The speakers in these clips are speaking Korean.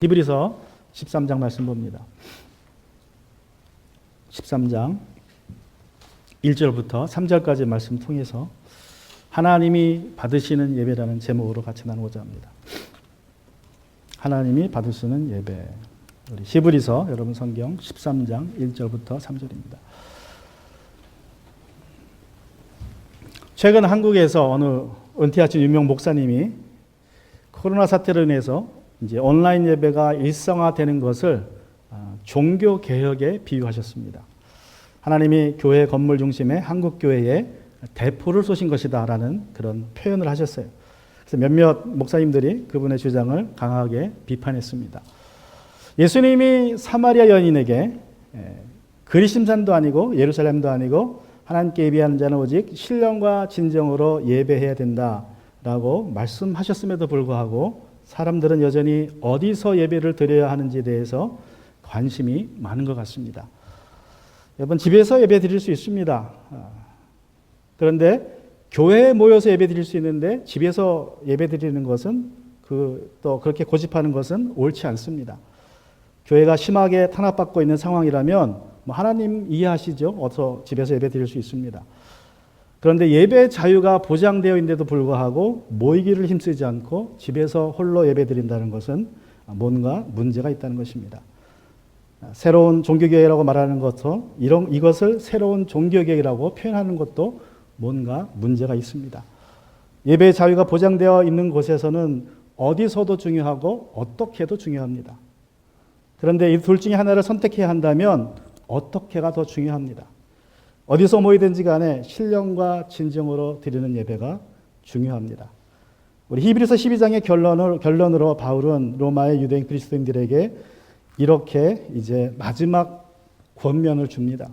히브리서 13장 말씀 봅니다. 13장 1절부터 3절까지 말씀 통해서 하나님이 받으시는 예배라는 제목으로 같이 나누고자 합니다. 하나님이 받으시는 예배. 우리 히브리서 여러분 성경 13장 1절부터 3절입니다. 최근 한국에서 어느 은퇴하신 유명 목사님이 코로나 사태로 인해서 이제 온라인 예배가 일상화되는 것을 종교 개혁에 비유하셨습니다. 하나님이 교회 건물 중심의 한국 교회에 대포를 쏘신 것이다라는 그런 표현을 하셨어요. 그래서 몇몇 목사님들이 그분의 주장을 강하게 비판했습니다. 예수님이 사마리아 여인에게 그리심산도 아니고 예루살렘도 아니고 하나님께 예배하는 자는 오직 신령과 진정으로 예배해야 된다라고 말씀하셨음에도 불구하고 사람들은 여전히 어디서 예배를 드려야 하는지에 대해서 관심이 많은 것 같습니다. 여러분, 집에서 예배 드릴 수 있습니다. 그런데 교회에 모여서 예배 드릴 수 있는데 집에서 예배 드리는 것은 또 그렇게 고집하는 것은 옳지 않습니다. 교회가 심하게 탄압받고 있는 상황이라면 하나님 이해하시죠? 어서 집에서 예배 드릴 수 있습니다. 그런데 예배 자유가 보장되어 있는데도 불구하고 모이기를 힘쓰지 않고 집에서 홀로 예배 드린다는 것은 뭔가 문제가 있다는 것입니다. 새로운 종교개혁이라고 말하는 것도 이것을 새로운 종교개혁이라고 표현하는 것도 뭔가 문제가 있습니다. 예배 자유가 보장되어 있는 곳에서는 어디서도 중요하고 어떻게 해도 중요합니다. 그런데 이 둘 중에 하나를 선택해야 한다면 어떻게가 더 중요합니다. 어디서 모이든지 간에 신령과 진정으로 드리는 예배가 중요합니다. 우리 히브리서 12장의 결론으로 바울은 로마의 유대인 그리스도인들에게 이렇게 이제 마지막 권면을 줍니다.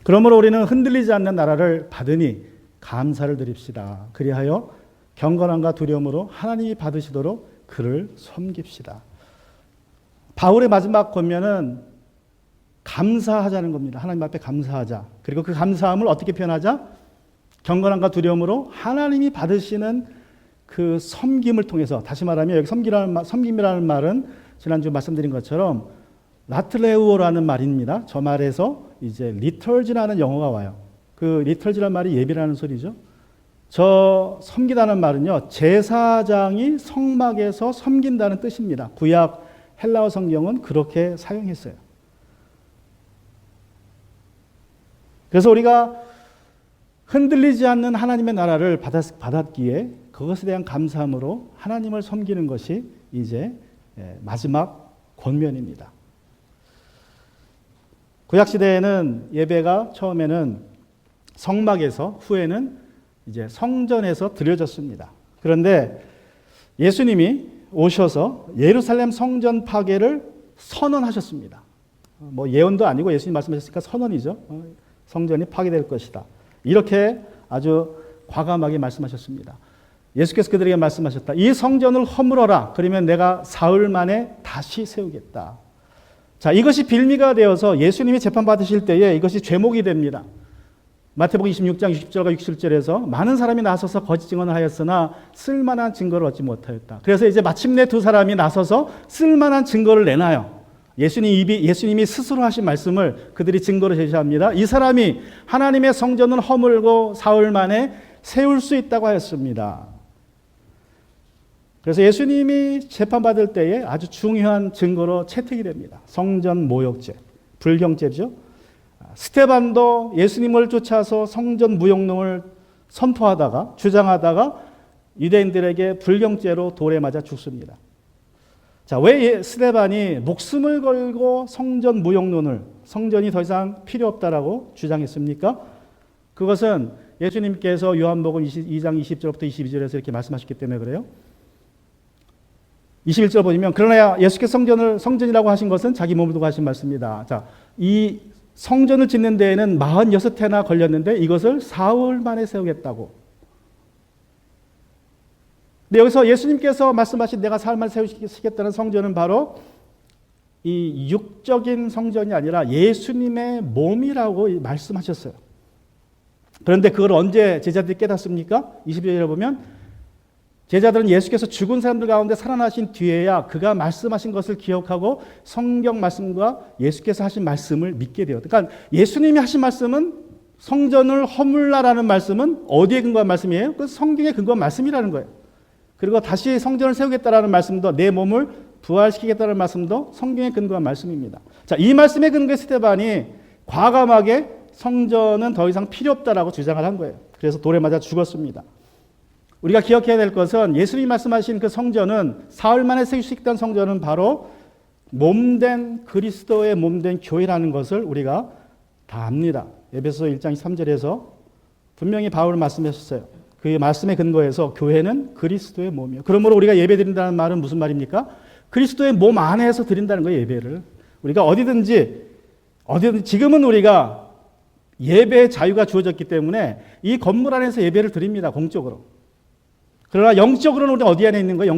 그러므로 우리는 흔들리지 않는 나라를 받으니 감사를 드립시다. 그리하여 경건함과 두려움으로 하나님이 받으시도록 그를 섬깁시다. 바울의 마지막 권면은 감사하자는 겁니다. 하나님 앞에 감사하자. 그리고 그 감사함을 어떻게 표현하자? 경건함과 두려움으로 하나님이 받으시는 그 섬김을 통해서, 다시 말하면 여기 섬김이라는 말은 지난주 말씀드린 것처럼 라틀레우어라는 말입니다. 저 말에서 이제 리털지라는 영어가 와요. 그 리털지라는 말이 예비라는 소리죠. 저 섬기다는 말은요, 제사장이 성막에서 섬긴다는 뜻입니다. 구약 헬라어 성경은 그렇게 사용했어요. 그래서 우리가 흔들리지 않는 하나님의 나라를 받았기에 그것에 대한 감사함으로 하나님을 섬기는 것이 이제 마지막 권면입니다. 구약시대에는 예배가 처음에는 성막에서, 후에는 이제 성전에서 드려졌습니다. 그런데 예수님이 오셔서 예루살렘 성전 파괴를 선언하셨습니다. 예언도 아니고 예수님 말씀하셨으니까 선언이죠. 성전이 파괴될 것이다. 이렇게 아주 과감하게 말씀하셨습니다. 예수께서 그들에게 말씀하셨다. 이 성전을 허물어라. 그러면 내가 사흘 만에 다시 세우겠다. 자, 이것이 빌미가 되어서 예수님이 재판받으실 때에 이것이 죄목이 됩니다. 마태복음 26장 60절과 67절에서 많은 사람이 나서서 거짓 증언을 하였으나 쓸만한 증거를 얻지 못하였다. 그래서 이제 마침내 두 사람이 나서서 쓸만한 증거를 내놔요. 예수님이 스스로 하신 말씀을 그들이 증거로 제시합니다. 이 사람이 하나님의 성전을 허물고 사흘 만에 세울 수 있다고 하였습니다. 그래서 예수님이 재판받을 때에 아주 중요한 증거로 채택이 됩니다. 성전 모욕죄, 불경죄죠. 스데반도 예수님을 쫓아서 성전 무용론을 선포하다가 주장하다가 유대인들에게 불경죄로 돌에 맞아 죽습니다. 자, 왜 스데반이 목숨을 걸고 성전 무용론을, 성전이 더 이상 필요 없다라고 주장했습니까? 그것은 예수님께서 요한복음 2장 20절부터 22절에서 이렇게 말씀하셨기 때문에 그래요. 21절 보시면 그러나 예수께서 성전이라고 하신 것은 자기 몸을 두고 하신 말씀입니다. 자, 이 성전을 짓는 데에는 46해나 걸렸는데 이것을 사흘 만에 세우겠다고. 근데 여기서 예수님께서 말씀하신 내가 사흘 만에 세우시겠다는 성전은 바로 이 육적인 성전이 아니라 예수님의 몸이라고 제자들은 예수께서 죽은 사람들 가운데 살아나신 뒤에야 그가 말씀하신 것을 기억하고 성경 말씀과 예수께서 하신 말씀을 믿게 되었다. 그러니까 예수님이 하신 말씀은 성전을 허물라라는 말씀은 어디에 근거한 말씀이에요? 그 성경에 근거한 말씀이라는 거예요. 그리고 다시 성전을 세우겠다라는 말씀도 내 몸을 부활시키겠다는 말씀도 성경에 근거한 말씀입니다. 자, 이 말씀에 근거해 스데반이 과감하게 성전은 더 이상 필요 없다라고 주장을 한 거예요. 그래서 돌에 맞아 죽었습니다. 우리가 기억해야 될 것은 예수님이 말씀하신 그 성전은 사흘 만에 세울 수 있던 성전은 바로 몸된 그리스도의 몸된 교회라는 것을 우리가 다 압니다. 에베소 1장 3절에서 분명히 바울은 말씀하셨어요. 그 말씀에 근거해서 교회는 그리스도의 몸이요. 그러므로 우리가 예배 드린다는 말은 무슨 말입니까? 그리스도의 몸 안에서 드린다는 거예요. 예배를. 우리가 어디든지 지금은 우리가 예배의 자유가 주어졌기 때문에 이 건물 안에서 예배를 드립니다. 공적으로. 그러나 영적으로는 우리 어디 안에 있는 거예요?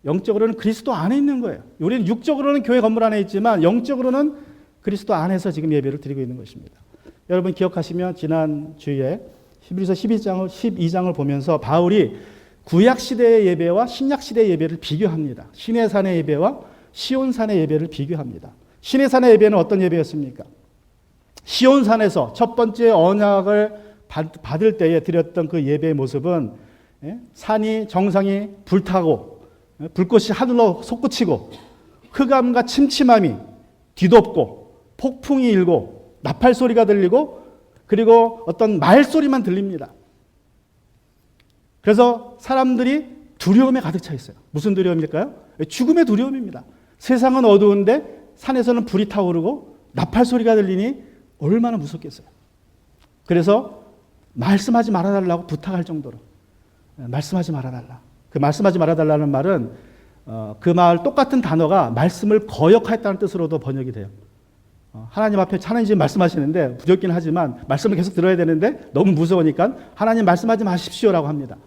영적으로는 그리스도 안에 있는 거예요. 우리는 육적으로는 교회 건물 안에 있지만 영적으로는 그리스도 안에서 지금 예배를 드리고 있는 것입니다. 여러분 기억하시면 지난 주에 히브리서 12장을 보면서 바울이 구약시대의 예배와 신약시대의 예배를 비교합니다. 시내산의 예배와 시온산의 예배를 비교합니다. 시내산의 예배는 어떤 예배였습니까? 시온산에서 첫 번째 언약을 받을 때에 드렸던 그 예배의 모습은 산이 정상이 불타고 불꽃이 하늘로 솟구치고 흑암과 침침함이 뒤덮고 폭풍이 일고 나팔 소리가 들리고 그리고 어떤 말소리만 들립니다. 그래서 사람들이 두려움에 가득 차 있어요. 무슨 두려움일까요? 죽음의 두려움입니다. 세상은 어두운데 산에서는 불이 타오르고 나팔 소리가 들리니 얼마나 무섭겠어요. 그래서 말씀하지 말아달라고 부탁할 정도로 말씀하지 말아달라. 그 말씀하지 말아달라는 말은 그 말 똑같은 단어가 말씀을 거역하였다는 뜻으로도 번역이 돼요. 하나님 앞에 하나님 지금 말씀하시는데 부족긴 하지만 말씀을 계속 들어야 되는데 너무 무서우니까 하나님 말씀하지 마십시오라고 합니다.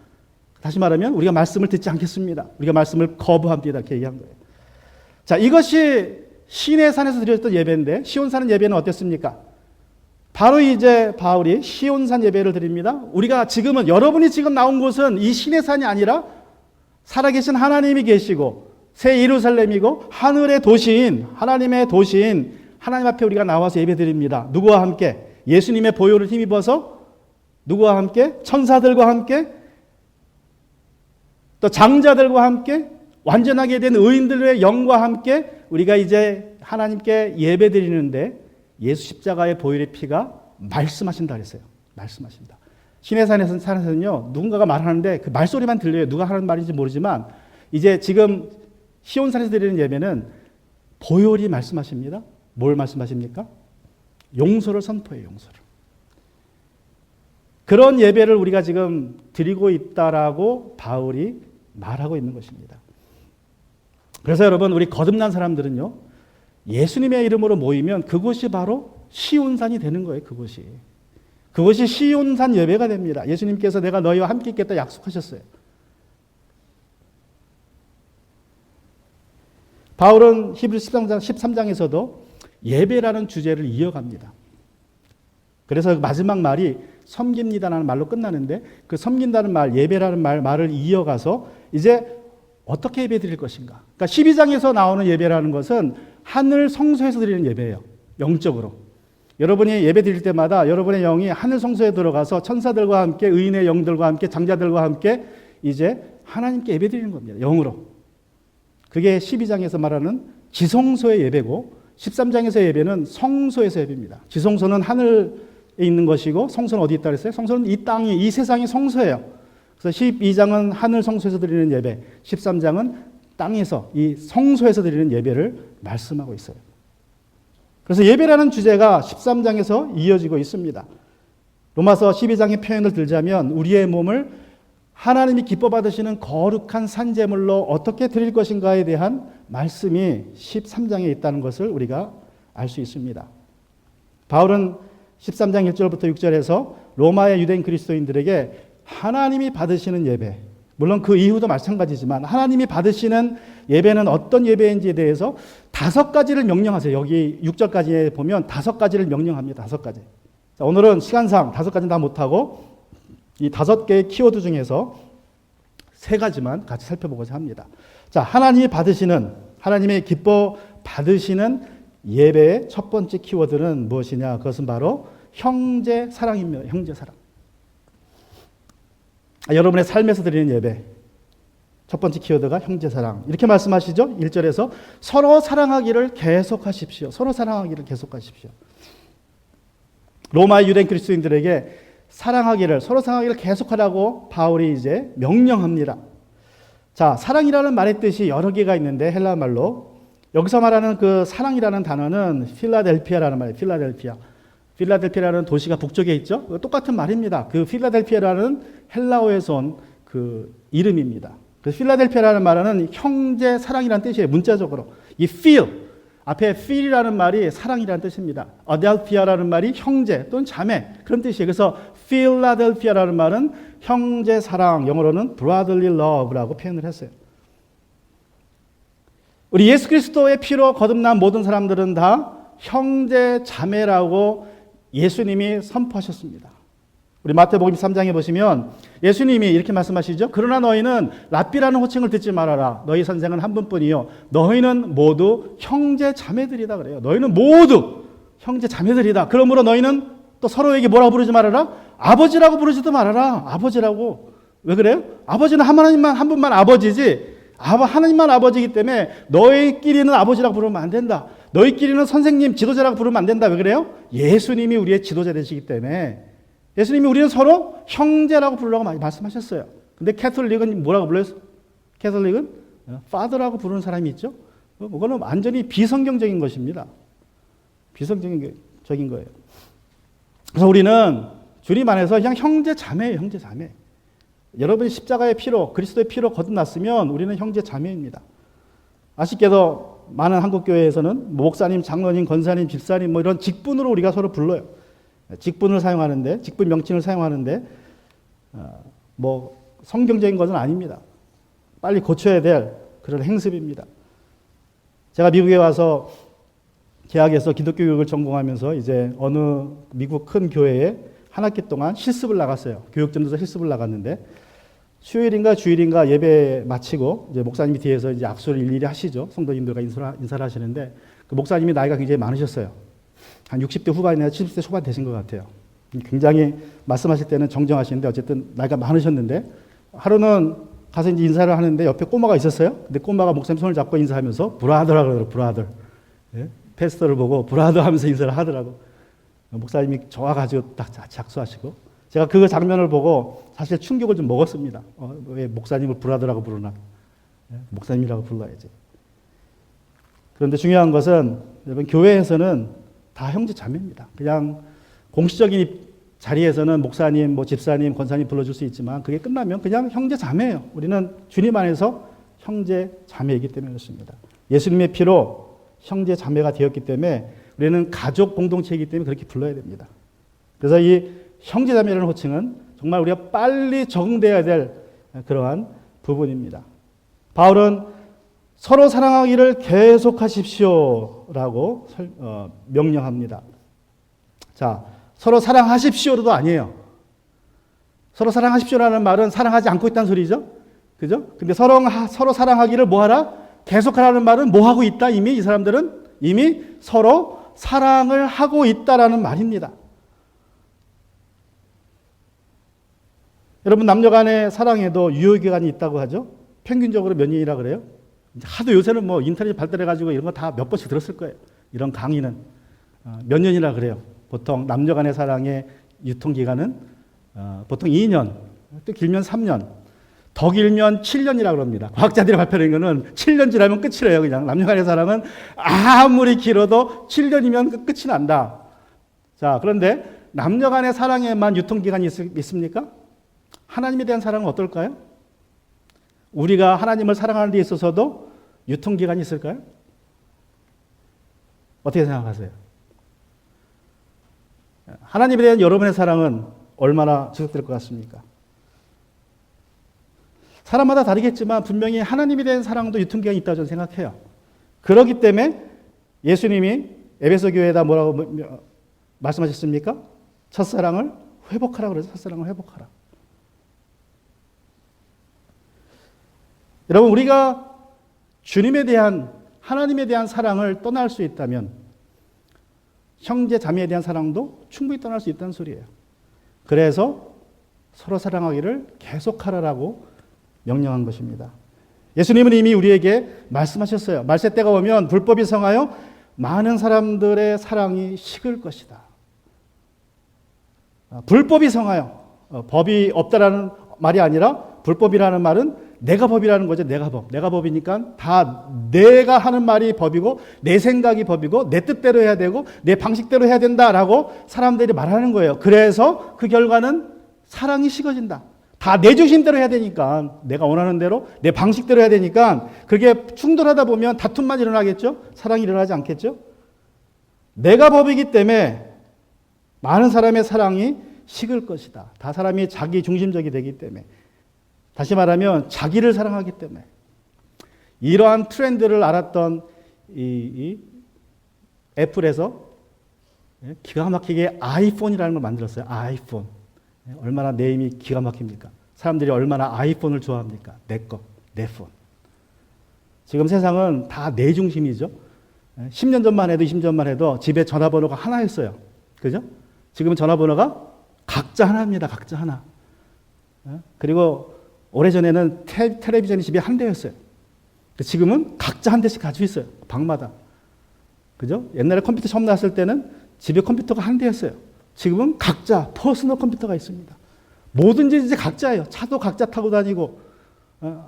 다시 말하면 우리가 말씀을 듣지 않겠습니다. 우리가 말씀을 거부합니다. 이렇게 얘기한 거예요. 자, 이것이 시내산에서 드렸던 예배인데 시온산 예배는 어땠습니까? 바로 이제 바울이 시온산 예배를 드립니다. 우리가 지금은 여러분이 지금 나온 곳은 이 시내산이 아니라 살아계신 하나님이 계시고 새 예루살렘이고 하늘의 도시인 하나님의 도시인 하나님 앞에 우리가 나와서 예배드립니다. 누구와 함께? 예수님의 보혈을 힘입어서 누구와 함께? 천사들과 함께 또 장자들과 함께 완전하게 된 의인들의 영과 함께 우리가 이제 하나님께 예배드리는데 예수 십자가의 보혈의 피가 말씀하신다 그랬어요. 말씀하신다. 시내산에서는요 누군가가 말하는데 그 말소리만 들려요. 누가 하는 말인지 모르지만 이제 지금 시온산에서 드리는 예배는 보혈이 말씀하십니다. 뭘 말씀하십니까? 용서를 선포해요. 용서를. 그런 예배를 우리가 지금 드리고 있다라고 바울이 말하고 있는 것입니다. 그래서 여러분 우리 거듭난 사람들은요 예수님의 이름으로 모이면 그곳이 바로 시온산이 되는 거예요. 그것이 시온산 예배가 됩니다. 예수님께서 내가 너희와 함께 있겠다 약속하셨어요. 바울은 히브리서 13장에서도 예배라는 주제를 이어갑니다. 그래서 마지막 말이 섬깁니다라는 말로 끝나는데 그 섬긴다는 말, 예배라는 말을 이어가서 이제 어떻게 예배 드릴 것인가. 그러니까 12장에서 나오는 예배라는 것은 하늘 성소에서 드리는 예배예요. 영적으로. 여러분이 예배 드릴 때마다 여러분의 영이 하늘 성소에 들어가서 천사들과 함께 의인의 영들과 함께 장자들과 함께 이제 하나님께 예배 드리는 겁니다. 영으로. 그게 12장에서 말하는 지성소의 예배고 13장에서의 예배는 성소에서 예배입니다. 지성소는 하늘에 있는 것이고 성소는 어디 있다 그랬어요? 성소는 이 땅이 이 세상이 성소예요. 그래서 12장은 하늘 성소에서 드리는 예배, 13장은 땅에서 이 성소에서 드리는 예배를 말씀하고 있어요. 그래서 예배라는 주제가 13장에서 이어지고 있습니다. 로마서 12장의 표현을 들자면 우리의 몸을 하나님이 기뻐 받으시는 거룩한 산제물로 어떻게 드릴 것인가에 대한 말씀이 13장에 있다는 것을 우리가 알 수 있습니다. 바울은 13장 1절부터 6절에서 로마의 유대인 그리스도인들에게 하나님이 받으시는 예배, 물론 그 이후도 마찬가지지만 하나님이 받으시는 예배는 어떤 예배인지에 대해서 5가지를 명령하세요. 여기 6절까지 보면 5가지를 명령합니다. 5가지. 자, 오늘은 시간상 5가지는 다 못하고 이 5개의 키워드 중에서 세 가지만 같이 살펴보고자 합니다. 자, 하나님의 기뻐 받으시는 예배의 첫 번째 키워드는 무엇이냐? 그것은 바로 형제 사랑입니다. 형제 사랑. 여러분의 삶에서 드리는 예배 첫 번째 키워드가 형제 사랑. 이렇게 말씀하시죠. 1절에서 서로 사랑하기를 계속하십시오. 서로 사랑하기를 계속하십시오. 로마의 유대인 그리스도인들에게 서로 사랑하기를 계속하라고 바울이 이제 명령합니다. 자, 사랑이라는 말의 뜻이 여러 개가 있는데 헬라 말로 여기서 말하는 그 사랑이라는 단어는 필라델피아라는 말이에요. 필라델피아라는 도시가 북쪽에 있죠. 똑같은 말입니다. 그 필라델피아라는 헬라어에서 온 그 이름입니다. 그 필라델피아라는 말은 형제 사랑이라는 뜻이에요. 문자적으로 이 앞에 feel이라는 말이 사랑이라는 뜻입니다. adelphia라는 말이 형제 또는 자매 그런 뜻이에요. 그래서 필라델피아라는 말은 형제 사랑, 영어로는 brotherly love라고 표현을 했어요. 우리 예수 그리스도의 피로 거듭난 모든 사람들은 다 형제 자매라고 예수님이 선포하셨습니다. 우리 마태복음 3장에 보시면 예수님이 이렇게 말씀하시죠. 그러나 너희는 랍비라는 호칭을 듣지 말아라. 너희 선생은 한 분뿐이요. 너희는 모두 형제 자매들이다 그래요. 너희는 모두 형제 자매들이다. 그러므로 너희는 또 서로에게 뭐라고 부르지 말아라? 아버지라고 부르지도 말아라. 아버지라고. 왜 그래요? 아버지는 하나님만 한 분만 아버지지. 하나님만 아버지이기 때문에 너희끼리는 아버지라고 부르면 안 된다. 너희끼리는 선생님, 지도자라고 부르면 안 된다. 왜 그래요? 예수님이 우리의 지도자 되시기 때문에 예수님이 우리는 서로 형제라고 부르라고 많이 말씀하셨어요. 근데 캐톨릭은 뭐라고 불러요? 캐톨릭은 father라고 부르는 사람이 있죠. 그거는 완전히 비성경적인 것입니다. 비성경적인 거예요. 그래서 우리는 주님 안에서 그냥 형제 자매예요. 형제 자매. 여러분이 십자가의 피로 그리스도의 피로 거듭났으면 우리는 형제 자매입니다. 아쉽게도 많은 한국교회에서는 목사님, 장로님, 권사님, 집사님 뭐 이런 직분으로 우리가 서로 불러요. 직분 명칭을 사용하는데 뭐 성경적인 것은 아닙니다. 빨리 고쳐야 될 그런 행습입니다. 제가 미국에 와서 대학에서 기독교 교육을 전공하면서 이제 어느 미국 큰 교회에 한 학기 동안 실습을 나갔어요. 교육전도사 실습을 나갔는데 수요일인가 주일인가 예배 마치고 이제 목사님이 뒤에서 이제 악수를 일일이 하시죠. 성도님들과 인사를 하시는데 그 목사님이 나이가 굉장히 많으셨어요. 한 60대 후반이나 70대 초반 되신 것 같아요. 굉장히 말씀하실 때는 정정하시는데 어쨌든 나이가 많으셨는데 하루는 가서 이제 인사를 하는데 옆에 꼬마가 있었어요. 근데 꼬마가 목사님 손을 잡고 인사하면서 브라더라고 그러더라고요. 브라더. 예? 패스터를 보고 브라더 하면서 인사를 하더라고. 목사님이 좋아가지고 딱 작수하시고 제가 그 장면을 보고 사실 충격을 좀 먹었습니다. 왜 목사님을 브라더라고 부르나? 예? 목사님이라고 불러야지. 그런데 중요한 것은 여러분 교회에서는 다 형제 자매입니다. 그냥 공식적인 자리에서는 목사님, 뭐 집사님, 권사님 불러줄 수 있지만 그게 끝나면 그냥 형제 자매예요. 우리는 주님 안에서 형제 자매이기 때문에 그렇습니다. 예수님의 피로 형제 자매가 되었기 때문에 우리는 가족 공동체이기 때문에 그렇게 불러야 됩니다. 그래서 이 형제 자매라는 호칭은 정말 우리가 빨리 적응돼야 될 그러한 부분입니다. 바울은 서로 사랑하기를 계속하십시오라고 명령합니다. 자, 서로 사랑하십시오도 아니에요. 서로 사랑하십시오라는 말은 사랑하지 않고 있다는 소리죠. 그죠? 근데 서로 사랑하기를 뭐 하라? 계속하라는 말은 뭐 하고 있다? 이미 이 사람들은 이미 서로 사랑을 하고 있다라는 말입니다. 여러분 남녀 간의 사랑에도 유효기간이 있다고 하죠. 평균적으로 몇 년이라 그래요? 하도 요새는 뭐 인터넷 발달해가지고 이런 거 다 몇 번씩 들었을 거예요. 이런 강의는 몇 년이라 그래요. 보통 남녀 간의 사랑의 유통기간은 보통 2년, 또 길면 3년, 더 길면 7년이라 그럽니다. 과학자들이 발표한 거는 7년 지나면 끝이래요. 그냥 남녀 간의 사랑은 아무리 길어도 7년이면 끝이 난다. 자, 그런데 남녀 간의 사랑에만 유통기간이 있습니까? 하나님에 대한 사랑은 어떨까요? 우리가 하나님을 사랑하는 데 있어서도 유통기간이 있을까요? 어떻게 생각하세요? 하나님에 대한 여러분의 사랑은 얼마나 지속될 것 같습니까? 사람마다 다르겠지만 분명히 하나님에 대한 사랑도 유통기간이 있다고 저는 생각해요. 그렇기 때문에 예수님이 에베소 교회에다 뭐라고 말씀하셨습니까? 첫사랑을 회복하라 그래서 첫사랑을 회복하라. 여러분, 우리가 주님에 대한, 하나님에 대한 사랑을 떠날 수 있다면 형제 자매에 대한 사랑도 충분히 떠날 수 있다는 소리예요. 그래서 서로 사랑하기를 계속하라라고 명령한 것입니다. 예수님은 이미 우리에게 말씀하셨어요. 말세 때가 오면 불법이 성하여 많은 사람들의 사랑이 식을 것이다. 불법이 성하여, 법이 없다라는 말이 아니라 불법이라는 말은 내가 법이라는 거죠. 내가 법. 내가 법이니까 다 내가 하는 말이 법이고 내 생각이 법이고 내 뜻대로 해야 되고 내 방식대로 해야 된다라고 사람들이 말하는 거예요. 그래서 그 결과는 사랑이 식어진다. 다 내 중심대로 해야 되니까, 내가 원하는 대로 내 방식대로 해야 되니까 그게 충돌하다 보면 다툼만 일어나겠죠? 사랑이 일어나지 않겠죠? 내가 법이기 때문에 많은 사람의 사랑이 식을 것이다. 다 사람이 자기 중심적이 되기 때문에. 다시 말하면 자기를 사랑하기 때문에. 이러한 트렌드를 알았던 이 애플에서 기가 막히게 아이폰이라는 걸 만들었어요. 아이폰. 얼마나 네임이 기가 막힙니까? 사람들이 얼마나 아이폰을 좋아합니까? 내 거, 내 폰. 지금 세상은 다 내 중심이죠. 10년 전만 해도 20년 전만 해도 집에 전화번호가 하나였어요. 그죠? 지금은 전화번호가 각자 하나입니다. 각자 하나. 그리고 오래전에는 텔레비전이 집에 한 대였어요. 지금은 각자 한 대씩 가지고 있어요. 방마다. 그죠? 옛날에 컴퓨터 처음 나왔을 때는 집에 컴퓨터가 한 대였어요. 지금은 각자 퍼스널 컴퓨터가 있습니다. 뭐든지 이제 각자예요. 차도 각자 타고 다니고,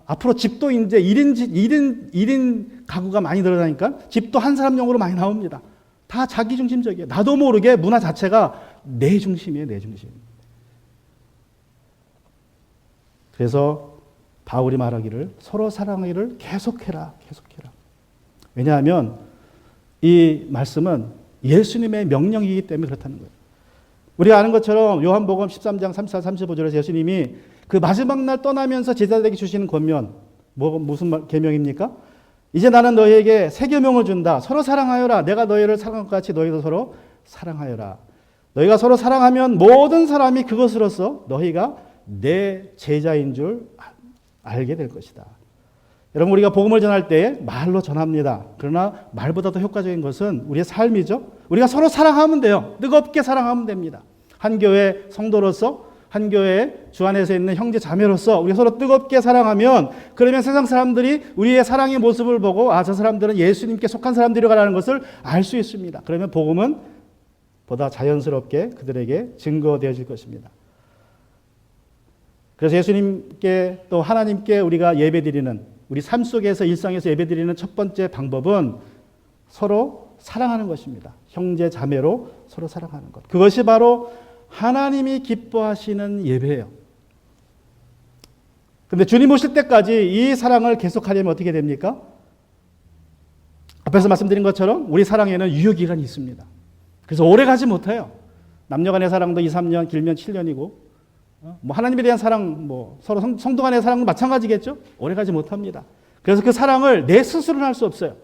앞으로 집도 이제 1인 가구가 많이 늘어나니까 집도 한 사람용으로 많이 나옵니다. 다 자기 중심적이에요. 나도 모르게 문화 자체가 내 중심이에요. 내 중심. 그래서 바울이 말하기를 서로 사랑하기를 계속해라. 계속해라. 왜냐하면 이 말씀은 예수님의 명령이기 때문에 그렇다는 거예요. 우리가 아는 것처럼 요한복음 13장 34, 35절에서 예수님이 그 마지막 날 떠나면서 제자들에게 주시는 권면, 무슨 계명입니까? 이제 나는 너희에게 새 계명을 준다. 서로 사랑하여라. 내가 너희를 사랑한 것 같이 너희도 서로 사랑하여라. 너희가 서로 사랑하면 모든 사람이 그것으로서 너희가 내 제자인 줄 알게 될 것이다. 여러분, 우리가 복음을 전할 때 말로 전합니다. 그러나 말보다 더 효과적인 것은 우리의 삶이죠. 우리가 서로 사랑하면 돼요. 뜨겁게 사랑하면 됩니다. 한 교회 성도로서, 한 교회 주 안에서 있는 형제 자매로서 우리가 서로 뜨겁게 사랑하면, 그러면 세상 사람들이 우리의 사랑의 모습을 보고 저 사람들은 예수님께 속한 사람들이라는 것을 알 수 있습니다. 그러면 복음은 보다 자연스럽게 그들에게 증거되어질 것입니다. 그래서 예수님께 또 하나님께 우리가 예배드리는, 우리 삶 속에서 일상에서 예배드리는 첫 번째 방법은 서로 사랑하는 것입니다. 형제 자매로 서로 사랑하는 것. 그것이 바로 하나님이 기뻐하시는 예배예요. 그런데 주님 오실 때까지 이 사랑을 계속하려면 어떻게 됩니까? 앞에서 말씀드린 것처럼 우리 사랑에는 유효기간이 있습니다. 그래서 오래 가지 못해요. 남녀 간의 사랑도 2, 3년, 길면 7년이고 하나님에 대한 사랑, 서로 성도 간의 사랑도 마찬가지겠죠? 오래가지 못합니다. 그래서 그 사랑을 내 스스로는 할 수 없어요.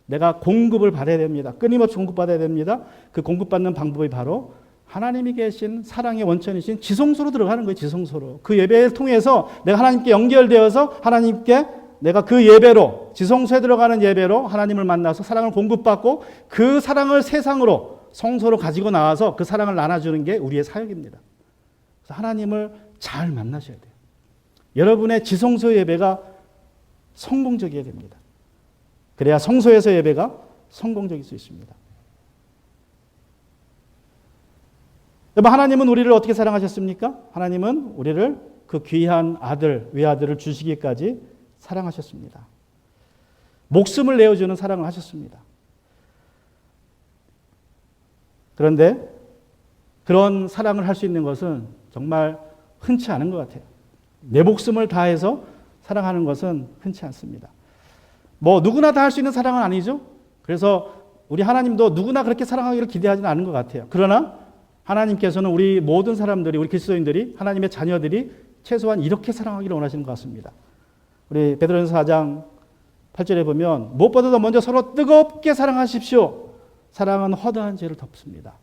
내가 공급을 받아야 됩니다. 끊임없이 공급받아야 됩니다. 그 공급받는 방법이 바로 하나님이 계신 사랑의 원천이신 지성소로 들어가는 거예요. 지성소로. 그 예배를 통해서 내가 하나님께 연결되어서 하나님께 내가 그 예배로, 지성소에 들어가는 예배로 하나님을 만나서 사랑을 공급받고 그 사랑을 세상으로, 성소로 가지고 나와서 그 사랑을 나눠주는 게 우리의 사역입니다. 하나님을 잘 만나셔야 돼요. 여러분의 지성소 예배가 성공적이어야 됩니다. 그래야 성소에서 예배가 성공적일 수 있습니다. 여러분, 하나님은 우리를 어떻게 사랑하셨습니까? 하나님은 우리를 그 귀한 아들, 외아들을 주시기까지 사랑하셨습니다. 목숨을 내어주는 사랑을 하셨습니다. 그런데 그런 사랑을 할 수 있는 것은 정말 흔치 않은 것 같아요. 내 목숨을 다해서 사랑하는 것은 흔치 않습니다. 누구나 다 할 수 있는 사랑은 아니죠. 그래서 우리 하나님도 누구나 그렇게 사랑하기를 기대하지는 않은 것 같아요. 그러나 하나님께서는 우리 모든 사람들이, 우리 그리스도인들이, 하나님의 자녀들이 최소한 이렇게 사랑하기를 원하시는 것 같습니다. 우리 베드로전서 4장 8절에 보면 무엇보다도 먼저 서로 뜨겁게 사랑하십시오. 사랑은 허다한 죄를 덮습니다.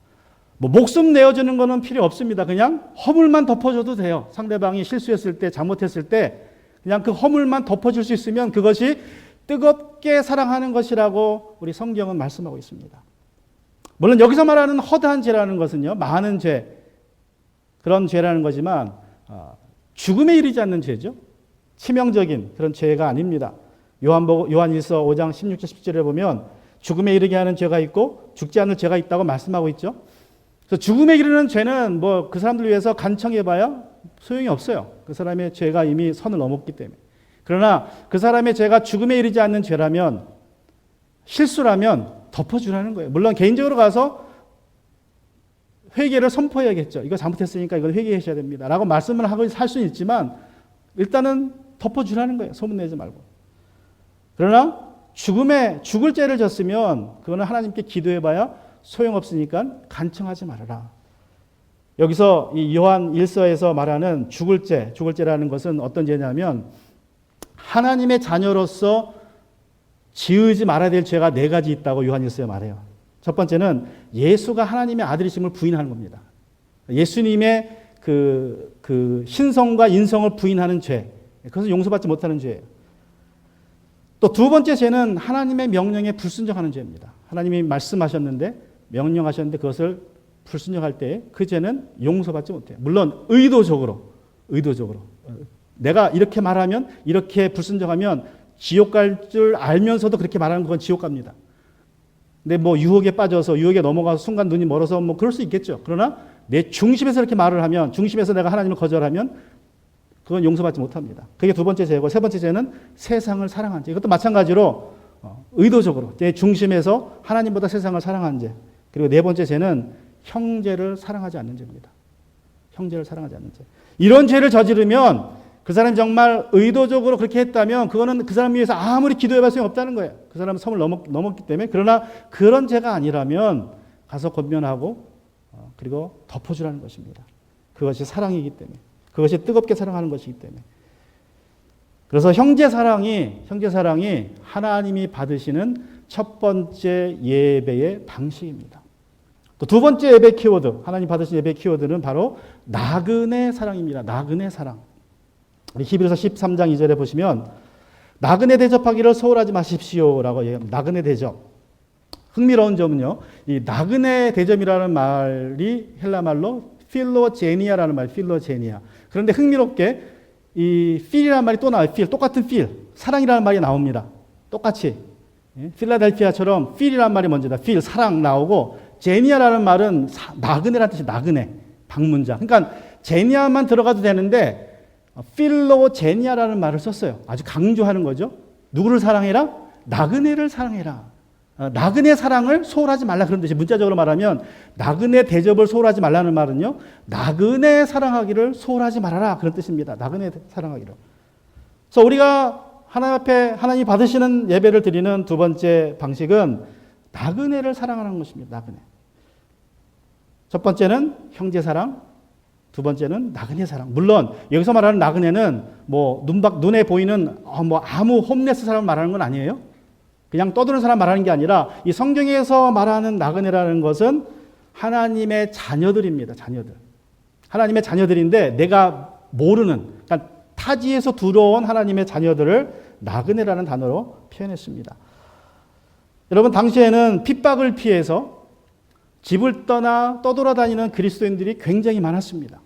목숨 내어주는 거는 필요 없습니다. 그냥 허물만 덮어줘도 돼요. 상대방이 실수했을 때, 잘못했을 때 그냥 그 허물만 덮어줄 수 있으면 그것이 뜨겁게 사랑하는 것이라고 우리 성경은 말씀하고 있습니다. 물론 여기서 말하는 허다한 죄라는 것은요, 많은 죄, 그런 죄라는 거지만 죽음에 이르지 않는 죄죠. 치명적인 그런 죄가 아닙니다. 요한일서 5장 16절 17절에 보면 죽음에 이르게 하는 죄가 있고 죽지 않을 죄가 있다고 말씀하고 있죠. 그래서 죽음에 이르는 죄는 뭐 그 사람들 위해서 간청해봐야 소용이 없어요. 그 사람의 죄가 이미 선을 넘었기 때문에. 그러나 그 사람의 죄가 죽음에 이르지 않는 죄라면, 실수라면 덮어주라는 거예요. 물론 개인적으로 가서 회개를 선포해야겠죠. 이거 잘못했으니까 이걸 회개하셔야 됩니다. 라고 말씀을 하고 살 수는 있지만 일단은 덮어주라는 거예요. 소문내지 말고. 그러나 죽을 죄를 졌으면 그거는 하나님께 기도해봐야 소용없으니까 간청하지 말아라. 여기서 이 요한 1서에서 말하는 죽을 죄라는 것은 어떤 죄냐면 하나님의 자녀로서 지으지 말아야 될 죄가 4가지 있다고 요한 1서에 말해요. 첫 번째는 예수가 하나님의 아들이심을 부인하는 겁니다. 예수님의 그 신성과 인성을 부인하는 죄. 그것은 용서받지 못하는 죄예요. 또 두 번째 죄는 하나님의 명령에 불순종하는 죄입니다. 하나님이 말씀하셨는데 명령하셨는데 그것을 불순종할 때 그 죄는 용서받지 못해요. 물론 의도적으로 내가 이렇게 말하면, 이렇게 불순종하면 지옥 갈 줄 알면서도 그렇게 말하는 건 지옥 갑니다. 근데 뭐 유혹에 빠져서 유혹에 넘어가서 순간 눈이 멀어서 뭐 그럴 수 있겠죠. 그러나 내 중심에서 이렇게 말을 하면, 중심에서 내가 하나님을 거절하면 그건 용서받지 못합니다. 그게 두 번째 죄고, 세 번째 죄는 세상을 사랑한 죄. 이것도 마찬가지로 의도적으로 내 중심에서 하나님보다 세상을 사랑한 죄. 그리고 네 번째 죄는 형제를 사랑하지 않는 죄입니다. 형제를 사랑하지 않는 죄. 이런 죄를 저지르면 그 사람이 정말 의도적으로 그렇게 했다면 그거는 그 사람 위해서 아무리 기도해봐야 소용없다는 거예요. 그 사람은 선을 넘었기 때문에. 그러나 그런 죄가 아니라면 가서 권면하고 그리고 덮어주라는 것입니다. 그것이 사랑이기 때문에. 그것이 뜨겁게 사랑하는 것이기 때문에. 그래서 형제 사랑이 하나님이 받으시는 첫 번째 예배의 방식입니다. 또 두 번째 예배 키워드, 하나님 받으신 예배 키워드는 바로 나그네 사랑입니다. 나그네 사랑. 우리 히브리서 13장 2절에 보시면 나그네 대접하기를 소홀하지 마십시오라고 얘기합니다. 나그네 대접. 흥미로운 점은요, 이 나그네 대접이라는 말이 헬라 말로 필로제니아라는 말, 필로제니아. 그런데 흥미롭게 이 필이라는 말이 또 나와요. 똑같은 필, 사랑이라는 말이 나옵니다. 똑같이. 필라델피아처럼 필이라는 말이 먼저다. 필, 사랑 나오고, 제니아라는 말은 나그네라는 뜻이 나그네, 방문자. 그러니까 제니아만 들어가도 되는데 필로제니아라는 말을 썼어요. 아주 강조하는 거죠. 누구를 사랑해라? 나그네를 사랑해라. 나그네 사랑을 소홀하지 말라, 그런 뜻이. 문자적으로 말하면 나그네 대접을 소홀하지 말라는 말은요, 나그네 사랑하기를 소홀하지 말아라, 그런 뜻입니다. 나그네 사랑하기를. 그래서 우리가 하나님 앞에 하나님이 받으시는 예배를 드리는 두 번째 방식은 나그네를 사랑하는 것입니다. 나그네. 첫 번째는 형제 사랑, 두 번째는 나그네 사랑. 물론 여기서 말하는 나그네는 뭐 눈에 보이는 뭐 아무 홈레스 사람을 말하는 건 아니에요. 그냥 떠드는 사람 말하는 게 아니라 이 성경에서 말하는 나그네라는 것은 하나님의 자녀들입니다. 자녀들. 하나님의 자녀들인데 내가 모르는, 그러니까 타지에서 들어온 하나님의 자녀들을 나그네라는 단어로 표현했습니다. 여러분, 당시에는 핍박을 피해서 집을 떠나 떠돌아다니는 그리스도인들이 굉장히 많았습니다.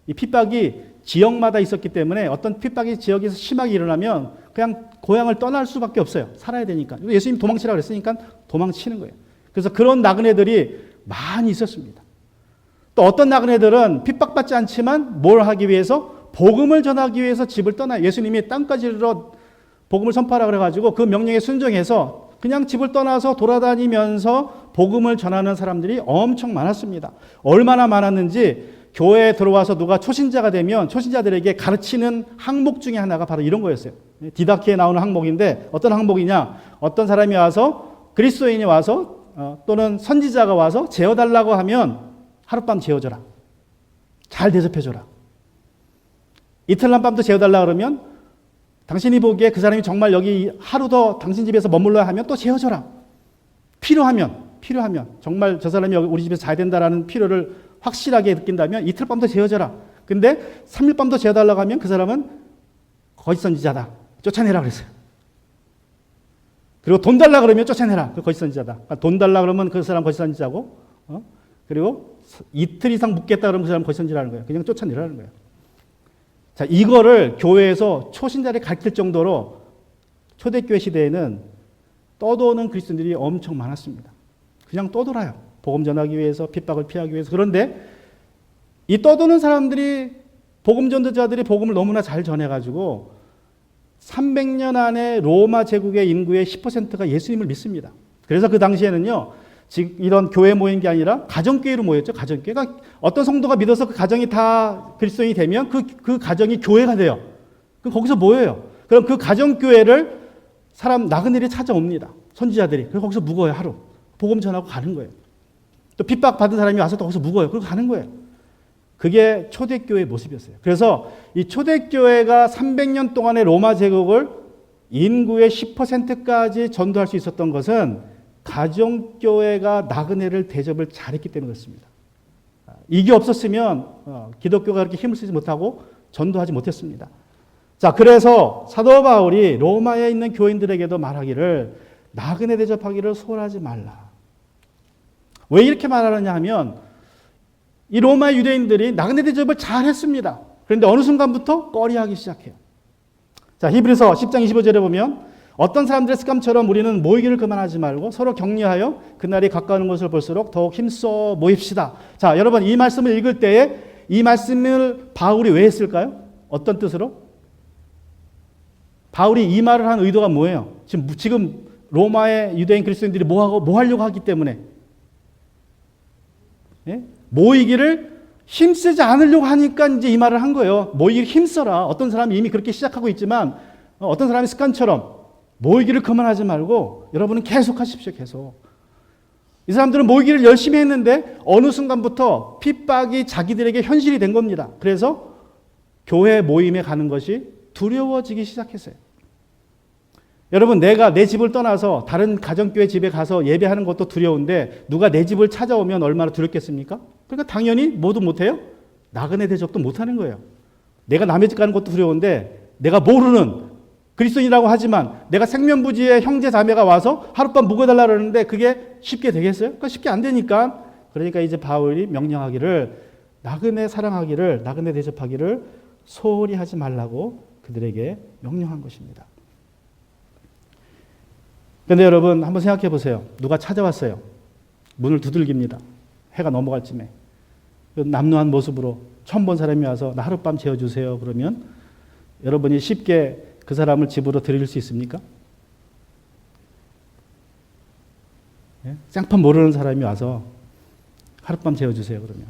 이 핍박이 지역마다 있었기 때문에 어떤 핍박이 지역에서 심하게 일어나면 그냥 고향을 떠날 수밖에 없어요. 살아야 되니까. 예수님 도망치라고 그랬으니까 도망치는 거예요. 그래서 그런 나그네들이 많이 있었습니다. 또 어떤 나그네들은 핍박받지 않지만 뭘 하기 위해서? 복음을 전하기 위해서 집을 떠나요. 예수님이 땅까지로 복음을 선포하라 그래가지고 그 명령에 순종해서 그냥 집을 떠나서 돌아다니면서 복음을 전하는 사람들이 엄청 많았습니다. 얼마나 많았는지 교회에 들어와서 누가 초신자가 되면 초신자들에게 가르치는 항목 중에 하나가 바로 이런 거였어요. 디다키에 나오는 항목인데 어떤 항목이냐? 어떤 사람이 와서, 그리스도인이 와서 또는 선지자가 와서 재워달라고 하면 하룻밤 재워줘라. 잘 대접해줘라. 이틀날 밤도 재워달라 그러면 당신이 보기에 그 사람이 정말 여기 하루 더 당신 집에서 머물러야 하면 또 재워줘라. 필요하면 정말 저 사람이 우리 집에서 자야 된다라는 필요를 확실하게 느낀다면 이틀 밤도 재워줘라. 근데 3일 밤도 재워달라고 하면 그 사람은 거짓 선지자다. 쫓아내라 그랬어요. 그리고 돈 달라 그러면 쫓아내라. 그 거짓 선지자다. 그러니까 돈 달라 그러면 그 사람 거짓 선지자고, 그리고 이틀 이상 묵겠다 그러면 그 사람 거짓 선지자라는 거예요. 그냥 쫓아내라는 거예요. 자, 이거를 교회에서 초신자를 가르칠 정도로 초대교회 시대에는 떠도는 그리스도인들이 엄청 많았습니다. 그냥 떠돌아요. 복음 전하기 위해서, 핍박을 피하기 위해서. 그런데 이 떠도는 사람들이, 복음 전도자들이 복음을 너무나 잘 전해가지고 300년 안에 로마 제국의 인구의 10%가 예수님을 믿습니다. 그래서 그 당시에는요, 지금 이런 교회 모인 게 아니라 가정교회로 모였죠. 가정교회. 그러니까 어떤 성도가 믿어서 그 가정이 다 그리스도인이 되면 그 가정이 교회가 돼요. 그럼 거기서 모여요. 그럼 그 가정교회를 사람 나그네들이 찾아옵니다. 선지자들이. 그래서 거기서 묵어요. 하루. 복음 전하고 가는 거예요. 또 핍박받은 사람이 와서 또 거기서 묵어요. 그리고 가는 거예요. 그게 초대교회의 모습이었어요. 그래서 이 초대교회가 300년 동안의 로마 제국을 인구의 10%까지 전도할 수 있었던 것은 가정교회가 나그네를 대접을 잘했기 때문에 그렇습니다. 이게 없었으면 기독교가 그렇게 힘을 쓰지 못하고 전도하지 못했습니다. 자, 그래서 사도 바울이 로마에 있는 교인들에게도 말하기를 나그네 대접하기를 소홀하지 말라. 왜 이렇게 말하느냐 하면 이 로마 유대인들이 나그네 대접을 잘 했습니다. 그런데 어느 순간부터 꺼리하기 시작해요. 자, 히브리서 10장 25절에 보면 어떤 사람들의 습관처럼 우리는 모이기를 그만하지 말고 서로 격려하여 그날이 가까운 것을 볼수록 더욱 힘써 모입시다. 자, 여러분 이 말씀을 읽을 때에 이 말씀을 바울이 왜 했을까요? 어떤 뜻으로? 바울이 이 말을 한 의도가 뭐예요? 지금 로마의 유대인 그리스도인들이 뭐 하려고 하기 때문에? 예? 모이기를 힘쓰지 않으려고 하니까 이제 이 말을 한 거예요. 모이기를 힘써라. 어떤 사람이 이미 그렇게 시작하고 있지만 어떤 사람이 습관처럼 모이기를 그만하지 말고 여러분은 계속 하십시오. 계속. 이 사람들은 모이기를 열심히 했는데 어느 순간부터 핍박이 자기들에게 현실이 된 겁니다. 그래서 교회 모임에 가는 것이 두려워지기 시작했어요. 여러분, 내가 내 집을 떠나서 다른 가정교회 집에 가서 예배하는 것도 두려운데 누가 내 집을 찾아오면 얼마나 두렵겠습니까? 그러니까 당연히 뭐도 못해요? 나그네 대접도 못하는 거예요. 내가 남의 집 가는 것도 두려운데 내가 모르는 그리스도인이라고 하지만 내가 생면부지의 형제 자매가 와서 하룻밤 묵어달라 그러는데 그게 쉽게 되겠어요? 그러니까 쉽게 안 되니까. 그러니까 이제 바울이 명령하기를 나그네 사랑하기를, 나그네 대접하기를 소홀히 하지 말라고 그들에게 명령한 것입니다. 그런데 여러분 한번 생각해 보세요. 누가 찾아왔어요. 문을 두들깁니다. 해가 넘어갈 쯤에. 남루한 모습으로 처음 본 사람이 와서 나 하룻밤 재워주세요. 그러면 여러분이 쉽게 그 사람을 집으로 들일 수 있습니까? 예? 쌍판 모르는 사람이 와서 하룻밤 재워주세요. 그러면.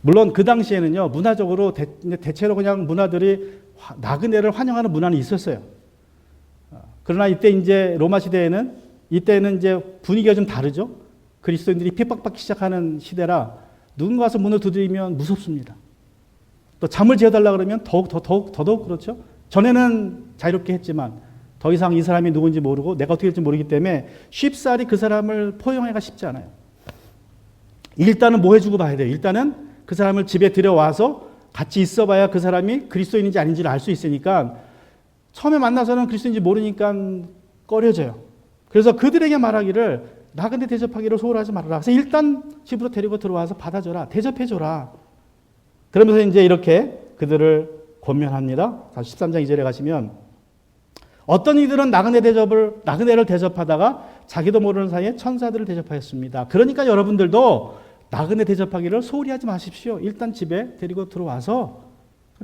물론 그 당시에는요. 문화적으로 대체로 그냥 문화들이 나그네를 환영하는 문화는 있었어요. 그러나 이때 이제 로마 시대에는 이때는 이제 분위기가 좀 다르죠. 그리스도인들이 핍박받기 시작하는 시대라 누군가 와서 문을 두드리면 무섭습니다. 또 잠을 재워달라 그러면 더더욱 그렇죠. 전에는 자유롭게 했지만 더 이상 이 사람이 누군지 모르고 내가 어떻게 될지 모르기 때문에 쉽사리 그 사람을 포용하기가 쉽지 않아요. 일단은 뭐 해주고 봐야 돼요. 일단은 그 사람을 집에 들여와서 같이 있어봐야 그 사람이 그리스도인인지 아닌지를 알 수 있으니까 처음에 만나서는 그리스도인지 모르니까 꺼려져요. 그래서 그들에게 말하기를 나그네 대접하기를 소홀하지 말아라. 그래서 일단 집으로 데리고 들어와서 받아줘라. 대접해줘라. 그러면서 이제 이렇게 그들을 권면합니다. 13장 2절에 가시면 어떤 이들은 나그네를 대접하다가 자기도 모르는 사이에 천사들을 대접하였습니다. 그러니까 여러분들도 나그네 대접하기를 소홀히 하지 마십시오. 일단 집에 데리고 들어와서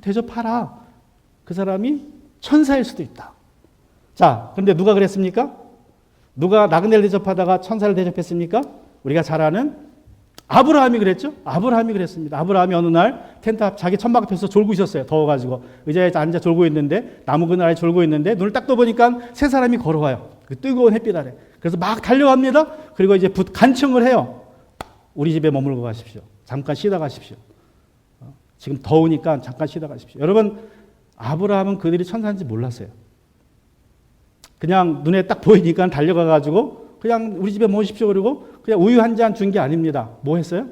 대접하라. 그 사람이 천사일 수도 있다. 자, 그런데 누가 그랬습니까? 누가 나그네를 대접하다가 천사를 대접했습니까? 우리가 잘 아는 아브라함이 그랬죠? 아브라함이 그랬습니다. 아브라함이 어느 날 텐트 앞 자기 천막 앞에서 졸고 있었어요. 더워가지고 의자에 앉아 졸고 있는데 나무 그늘 아래 졸고 있는데 눈을 딱 떠보니까 세 사람이 걸어와요. 그 뜨거운 햇빛 아래. 그래서 막 달려갑니다. 그리고 이제 간청을 해요. 우리 집에 머물고 가십시오. 잠깐 쉬다 가십시오. 지금 더우니까 잠깐 쉬다 가십시오. 여러분, 아브라함은 그들이 천사인지 몰랐어요. 그냥 눈에 딱 보이니까 달려가가지고 그냥 우리 집에 모십시오. 그리고 그냥 우유 한 잔 준 게 아닙니다. 뭐 했어요?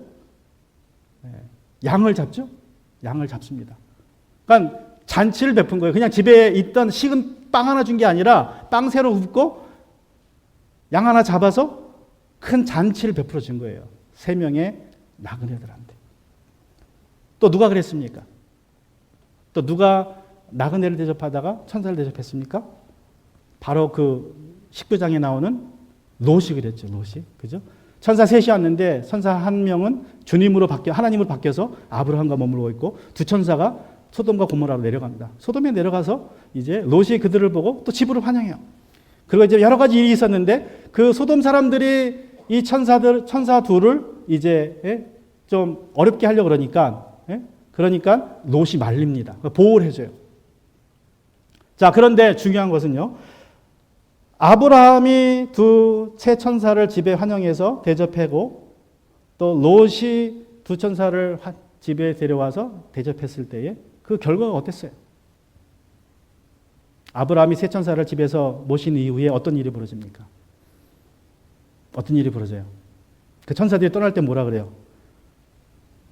양을 잡죠? 양을 잡습니다. 그러니까 잔치를 베푼 거예요. 그냥 집에 있던 식은 빵 하나 준 게 아니라 빵 새로 굽고 양 하나 잡아서 큰 잔치를 베풀어 준 거예요. 3명의 나그네들한테. 또 누가 그랬습니까? 또 누가 나그네를 대접하다가 천사를 대접했습니까? 바로 그 19장에 나오는 롯이 그랬죠. 롯이. 그죠? 천사 셋이 왔는데 천사 한 명은 주님으로 하나님으로 바뀌어서 아브라함과 머물고 있고 두 천사가 소돔과 고모라로 내려갑니다. 소돔에 내려가서 이제 롯이 그들을 보고 또 집으로 환영해요. 그리고 이제 여러 가지 일이 있었는데 그 소돔 사람들이 이 천사 둘을 이제 좀 어렵게 하려고 그러니까 롯이 말립니다. 보호를 해줘요. 자, 그런데 중요한 것은요. 아브라함이 두 세 천사를 집에 환영해서 대접하고 또 롯이 두 천사를 집에 데려와서 대접했을 때에 그 결과가 어땠어요? 아브라함이 세 천사를 집에서 모신 이후에 어떤 일이 벌어집니까? 어떤 일이 벌어져요? 그 천사들이 떠날 때 뭐라 그래요?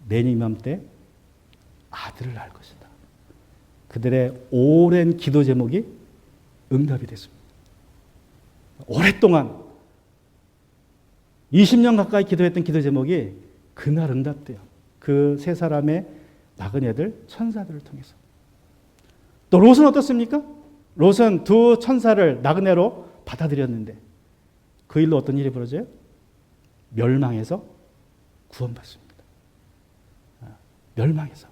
내년 이맘때 아들을 낳을 것이다. 그들의 오랜 기도 제목이 응답이 됐습니다. 오랫동안 20년 가까이 기도했던 기도 제목이 그날 응답돼요. 그 세 사람의 나그네들, 천사들을 통해서. 또 롯은 어떻습니까? 롯은 두 천사를 나그네로 받아들였는데 그 일로 어떤 일이 벌어져요? 멸망해서 구원받습니다. 멸망해서.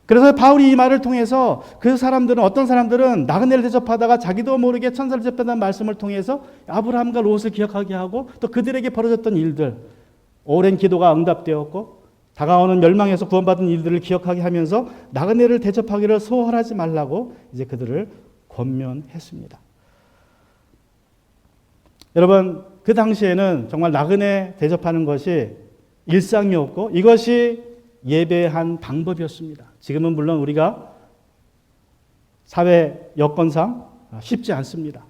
그래서 바울이 이 말을 통해서 그 사람들은 어떤 사람들은 나그네를 대접하다가 자기도 모르게 천사를 대접한다는 말씀을 통해서 아브라함과 롯을 기억하게 하고 또 그들에게 벌어졌던 일들, 오랜 기도가 응답되었고 다가오는 멸망에서 구원받은 일들을 기억하게 하면서 나그네를 대접하기를 소홀하지 말라고 이제 그들을 권면했습니다. 여러분, 그 당시에는 정말 나그네 대접하는 것이 일상이었고 이것이 예배한 방법이었습니다. 지금은 물론 우리가 사회 여건상 쉽지 않습니다.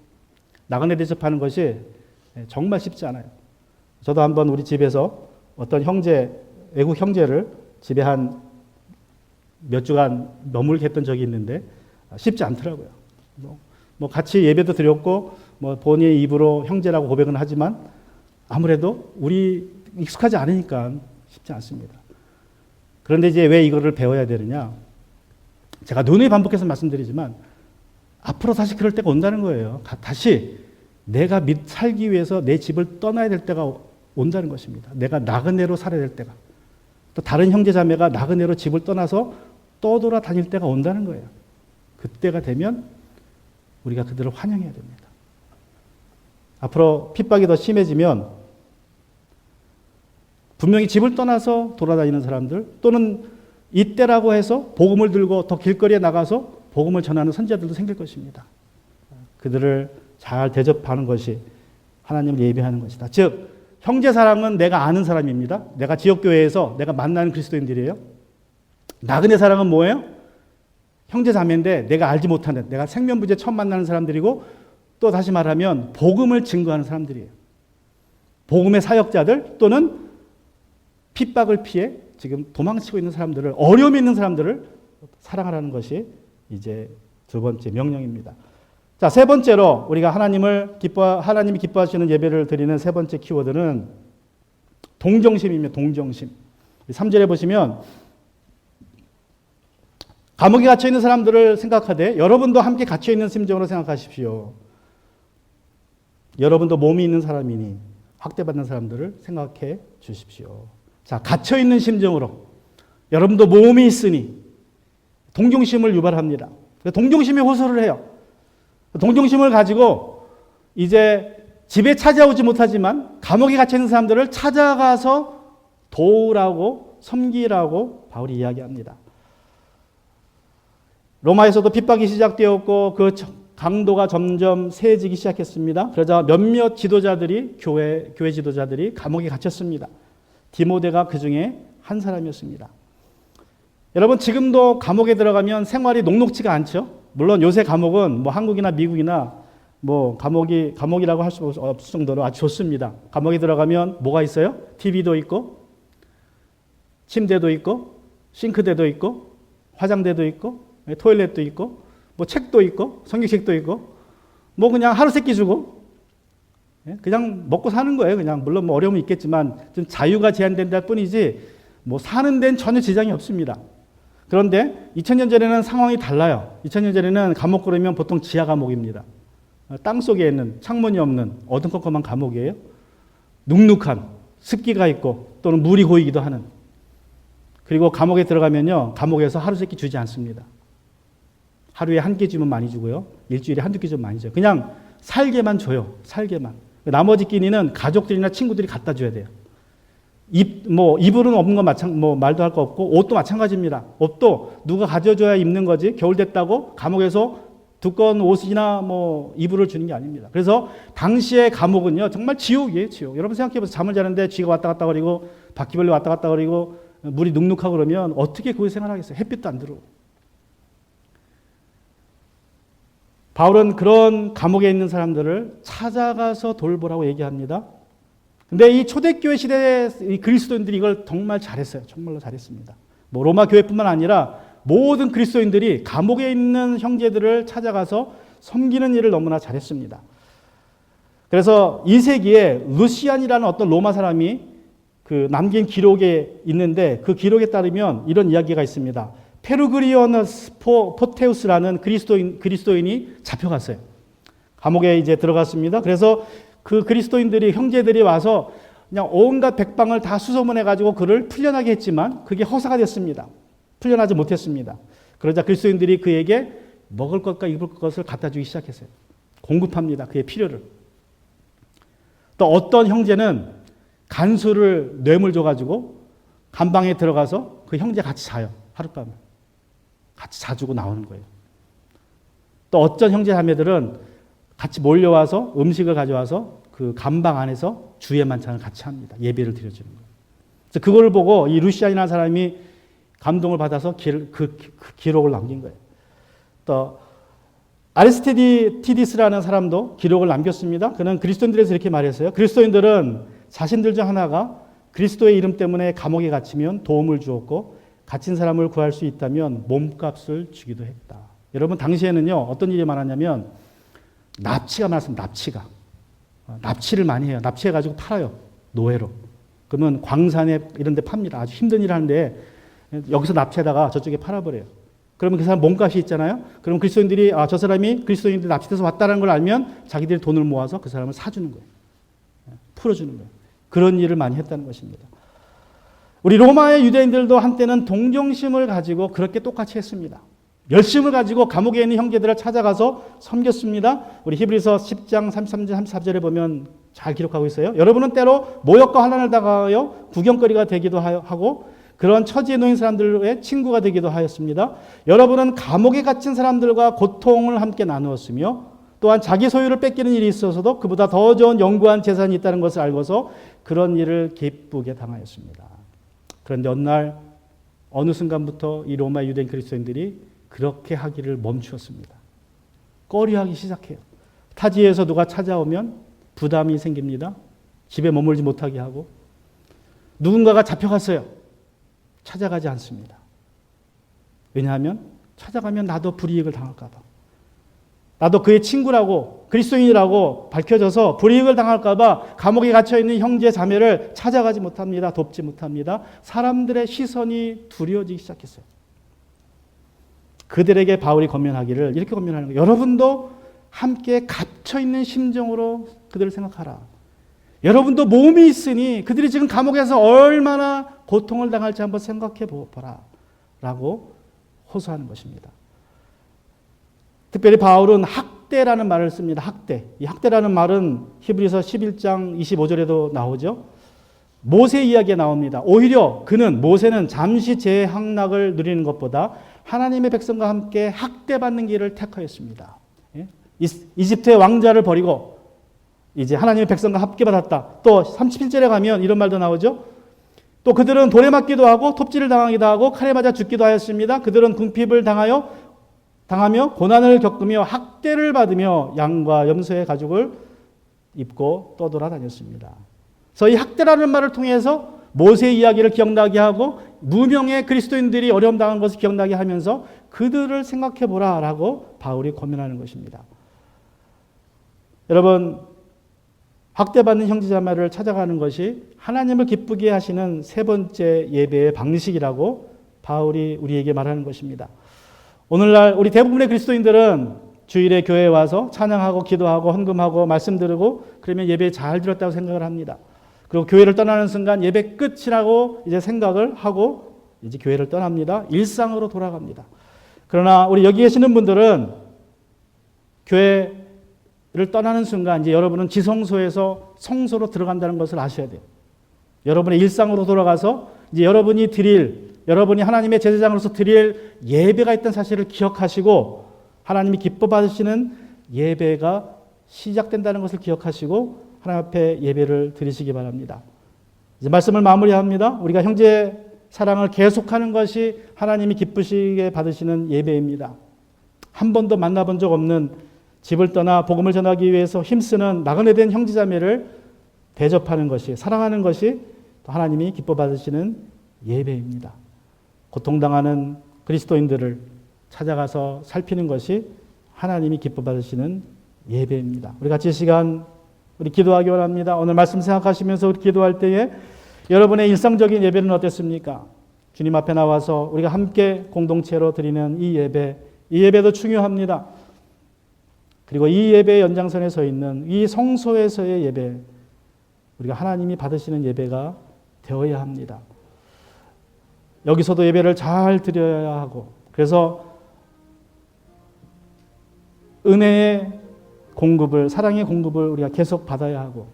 나그네 대접하는 것이 정말 쉽지 않아요. 저도 한번 우리 집에서 어떤 외국 형제를 집에 한 몇 주간 머물게 했던 적이 있는데 쉽지 않더라고요. 뭐 같이 예배도 드렸고 뭐 본인의 입으로 형제라고 고백은 하지만 아무래도 우리 익숙하지 않으니까 쉽지 않습니다. 그런데 이제 왜 이거를 배워야 되느냐? 제가 누누이 반복해서 말씀드리지만 앞으로 다시 그럴 때가 온다는 거예요. 다시 내가 살기 위해서 내 집을 떠나야 될 때가 온다는 것입니다. 내가 나그네로 살아야 될 때가. 또 다른 형제 자매가 나그네로 집을 떠나서 떠돌아다닐 때가 온다는 거예요. 그때가 되면 우리가 그들을 환영해야 됩니다. 앞으로 핍박이 더 심해지면 분명히 집을 떠나서 돌아다니는 사람들 또는 이때라고 해서 복음을 들고 더 길거리에 나가서 복음을 전하는 선지자들도 생길 것입니다. 그들을 잘 대접하는 것이 하나님을 예배하는 것이다. 즉 형제 사랑은 내가 아는 사람입니다. 내가 지역교회에서 내가 만나는 그리스도인들이에요. 나그네 사랑은 뭐예요? 형제 자매인데 내가 알지 못하는, 내가 생면부지에 처음 만나는 사람들이고 또 다시 말하면 복음을 증거하는 사람들이에요. 복음의 사역자들 또는 핍박을 피해 지금 도망치고 있는 사람들을, 어려움이 있는 사람들을 사랑하라는 것이 이제 두 번째 명령입니다. 자, 세 번째로 우리가 하나님이 기뻐하시는 예배를 드리는 세 번째 키워드는 동정심입니다. 동정심. 3절에 보시면 감옥에 갇혀 있는 사람들을 생각하되 여러분도 함께 갇혀 있는 심정으로 생각하십시오. 여러분도 몸이 있는 사람이니 학대받는 사람들을 생각해 주십시오. 자, 갇혀 있는 심정으로 여러분도 몸이 있으니 동정심을 유발합니다. 동정심에 호소를 해요. 동정심을 가지고 이제 집에 찾아오지 못하지만 감옥에 갇혀 있는 사람들을 찾아가서 도우라고 섬기라고 바울이 이야기합니다. 로마에서도 핍박이 시작되었고 그 강도가 점점 세지기 시작했습니다. 그러자 몇몇 지도자들이 교회 지도자들이 감옥에 갇혔습니다. 디모데가 그 중에 한 사람이었습니다. 여러분 지금도 감옥에 들어가면 생활이 녹록지가 않죠. 물론 요새 감옥은 뭐 한국이나 미국이나 뭐 감옥이라고 할 수 없을 정도로 아주 좋습니다. 감옥에 들어가면 뭐가 있어요? TV도 있고 침대도 있고 싱크대도 있고 화장대도 있고, 토일렛도 있고, 뭐 책도 있고, 성경책도 있고, 뭐 그냥 하루 세끼 주고, 그냥 먹고 사는 거예요. 그냥 물론 뭐 어려움이 있겠지만 좀 자유가 제한된다 뿐이지 뭐 사는 데는 전혀 지장이 없습니다. 그런데 2000년 전에는 상황이 달라요. 2000년 전에는 감옥 그러면 보통 지하 감옥입니다. 땅 속에 있는 창문이 없는 어두컴컴한 감옥이에요. 눅눅한 습기가 있고 또는 물이 고이기도 하는. 그리고 감옥에 들어가면요, 감옥에서 하루 세끼 주지 않습니다. 하루에 한 끼 주면 많이 주고요, 일주일에 한두 끼 주면 많이 줘요. 그냥 살게만 줘요. 살게만. 나머지 끼니는 가족들이나 친구들이 갖다 줘야 돼요. 이불은 없는 건 말도 할 거 없고, 옷도 마찬가지입니다. 옷도 누가 가져줘야 입는 거지, 겨울 됐다고 감옥에서 두꺼운 옷이나 이불을 주는 게 아닙니다. 그래서 당시의 감옥은요, 정말 지옥이에요, 지옥. 여러분 생각해보세요. 잠을 자는데 쥐가 왔다 갔다 거리고, 바퀴벌레 왔다 갔다 거리고, 물이 눅눅하고 그러면 어떻게 거기 생활하겠어요? 햇빛도 안 들어오고. 바울은 그런 감옥에 있는 사람들을 찾아가서 돌보라고 얘기합니다. 근데 이 초대교회 시대의 그리스도인들이 이걸 정말 잘했어요. 정말로 잘했습니다. 로마 교회뿐만 아니라 모든 그리스도인들이 감옥에 있는 형제들을 찾아가서 섬기는 일을 너무나 잘했습니다. 그래서 2세기에 루시안이라는 어떤 로마 사람이 그 남긴 기록에 있는데, 그 기록에 따르면 이런 이야기가 있습니다. 페르그리오너스 포테우스라는 그리스도인이 잡혀갔어요. 감옥에 이제 들어갔습니다. 그래서 그 그리스도인들이, 형제들이 와서 그냥 온갖 백방을 다 수소문해가지고 그를 풀려나게 했지만 그게 허사가 됐습니다. 풀려나지 못했습니다. 그러자 그리스도인들이 그에게 먹을 것과 입을 것을 갖다 주기 시작했어요. 공급합니다. 그의 필요를. 또 어떤 형제는 간수를 뇌물 줘가지고 감방에 들어가서 그 형제 같이 자요. 하룻밤을. 같이 자주고 나오는 거예요. 또 어떤 형제 자매들은 같이 몰려와서 음식을 가져와서 그 감방 안에서 주의 만찬을 같이 합니다. 예배를 드려주는 거예요. 그래서 그걸 보고 이 루시안이라는 사람이 감동을 받아서 그 기록을 남긴 거예요. 또 아리스티디스라는 사람도 기록을 남겼습니다. 그는 그리스도인들에서 이렇게 말했어요. 그리스도인들은 자신들 중 하나가 그리스도의 이름 때문에 감옥에 갇히면 도움을 주었고, 갇힌 사람을 구할 수 있다면 몸값을 주기도 했다. 여러분, 당시에는요, 어떤 일이 많았냐면 납치가 많았습니다. 납치를 많이 해요. 납치해가지고 팔아요. 노예로. 그러면 광산에 이런 데 팝니다. 아주 힘든 일을 하는데 여기서 납치하다가 저쪽에 팔아버려요. 그러면 그 사람 몸값이 있잖아요. 그럼 그리스도인들이 저 사람이 그리스도인들 납치돼서 왔다는 걸 알면 자기들이 돈을 모아서 그 사람을 사주는 거예요. 풀어주는 거예요. 그런 일을 많이 했다는 것입니다. 우리 로마의 유대인들도 한때는 동정심을 가지고 그렇게 똑같이 했습니다. 열심을 가지고 감옥에 있는 형제들을 찾아가서 섬겼습니다. 우리 히브리서 10장 33절 34절에 보면 잘 기록하고 있어요. 여러분은 때로 모욕과 환난을 당하여 구경거리가 되기도 하고 그런 처지에 놓인 사람들의 친구가 되기도 하였습니다. 여러분은 감옥에 갇힌 사람들과 고통을 함께 나누었으며 또한 자기 소유를 뺏기는 일이 있어서도 그보다 더 좋은 영구한 재산이 있다는 것을 알고서 그런 일을 기쁘게 당하였습니다. 그런데 어느 순간부터 이 로마 유대인 그리스도인들이 그렇게 하기를 멈추었습니다. 꺼려하기 시작해요. 타지에서 누가 찾아오면 부담이 생깁니다. 집에 머물지 못하게 하고, 누군가가 잡혀갔어요. 찾아가지 않습니다. 왜냐하면 찾아가면 나도 불이익을 당할까 봐. 나도 그의 친구라고 그리스도인이라고 밝혀져서 불이익을 당할까 봐 감옥에 갇혀있는 형제 자매를 찾아가지 못합니다. 돕지 못합니다. 사람들의 시선이 두려워지기 시작했어요. 그들에게 바울이 권면하기를 이렇게 권면하는 거예요. 여러분도 함께 갇혀있는 심정으로 그들을 생각하라. 여러분도 몸이 있으니 그들이 지금 감옥에서 얼마나 고통을 당할지 한번 생각해 보라 라고 호소하는 것입니다. 특별히 바울은 학대라는 말을 씁니다. 학대. 이 학대라는 말은 히브리서 11장 25절에도 나오죠. 모세 이야기에 나옵니다. 오히려 모세는 잠시 재항락을 누리는 것보다 하나님의 백성과 함께 학대받는 길을 택하였습니다. 이집트의 왕자를 버리고 이제 하나님의 백성과 함께 받았다. 또 37절에 가면 이런 말도 나오죠. 또 그들은 돌에 맞기도 하고 톱질을 당하기도 하고 칼에 맞아 죽기도 하였습니다. 그들은 궁핍을 당하며 고난을 겪으며 학대를 받으며 양과 염소의 가죽을 입고 떠돌아다녔습니다. 그래서 이 학대라는 말을 통해서 모세의 이야기를 기억나게 하고 무명의 그리스도인들이 어려움 당한 것을 기억나게 하면서 그들을 생각해 보라라고 바울이 고민하는 것입니다. 여러분, 학대받는 형제자매를 찾아가는 것이 하나님을 기쁘게 하시는 세 번째 예배의 방식이라고 바울이 우리에게 말하는 것입니다. 오늘날 우리 대부분의 그리스도인들은 주일에 교회에 와서 찬양하고 기도하고 헌금하고 말씀 들으고 그러면 예배 잘 드렸다고 생각을 합니다. 그리고 교회를 떠나는 순간 예배 끝이라고 이제 생각을 하고 이제 교회를 떠납니다. 일상으로 돌아갑니다. 그러나 우리 여기 계시는 분들은 교회를 떠나는 순간 이제 여러분은 지성소에서 성소로 들어간다는 것을 아셔야 돼요. 여러분의 일상으로 돌아가서 이제 여러분이 하나님의 제사장으로서 드릴 예배가 있다는 사실을 기억하시고 하나님이 기뻐 받으시는 예배가 시작된다는 것을 기억하시고 하나님 앞에 예배를 드리시기 바랍니다. 이제 말씀을 마무리합니다. 우리가 형제 사랑을 계속하는 것이 하나님이 기쁘시게 받으시는 예배입니다. 한 번도 만나본 적 없는 집을 떠나 복음을 전하기 위해서 힘쓰는 나그네 된 형제자매를 대접하는 것이, 사랑하는 것이 하나님이 기뻐 받으시는 예배입니다. 고통당하는 그리스도인들을 찾아가서 살피는 것이 하나님이 기뻐 받으시는 예배입니다. 우리 같이 이 시간 우리 기도하기 원합니다. 오늘 말씀 생각하시면서 우리 기도할 때에 여러분의 일상적인 예배는 어땠습니까? 주님 앞에 나와서 우리가 함께 공동체로 드리는 이 예배도 중요합니다. 그리고 이 예배의 연장선에 서 있는 이 성소에서의 예배, 우리가 하나님이 받으시는 예배가 되어야 합니다. 여기서도 예배를 잘 드려야 하고, 그래서 은혜의 공급을, 사랑의 공급을 우리가 계속 받아야 하고,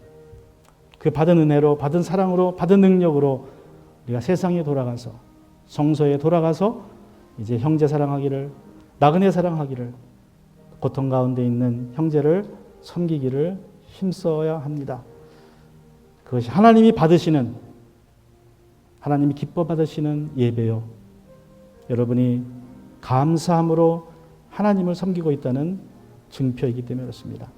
그 받은 은혜로, 받은 사랑으로, 받은 능력으로 우리가 세상에 돌아가서, 성소에 돌아가서 이제 형제 사랑하기를, 나그네 사랑하기를, 고통 가운데 있는 형제를 섬기기를 힘써야 합니다. 그것이 하나님이 받으시는, 하나님이 기뻐 받으시는 예배요. 여러분이 감사함으로 하나님을 섬기고 있다는 증표이기 때문에 그렇습니다.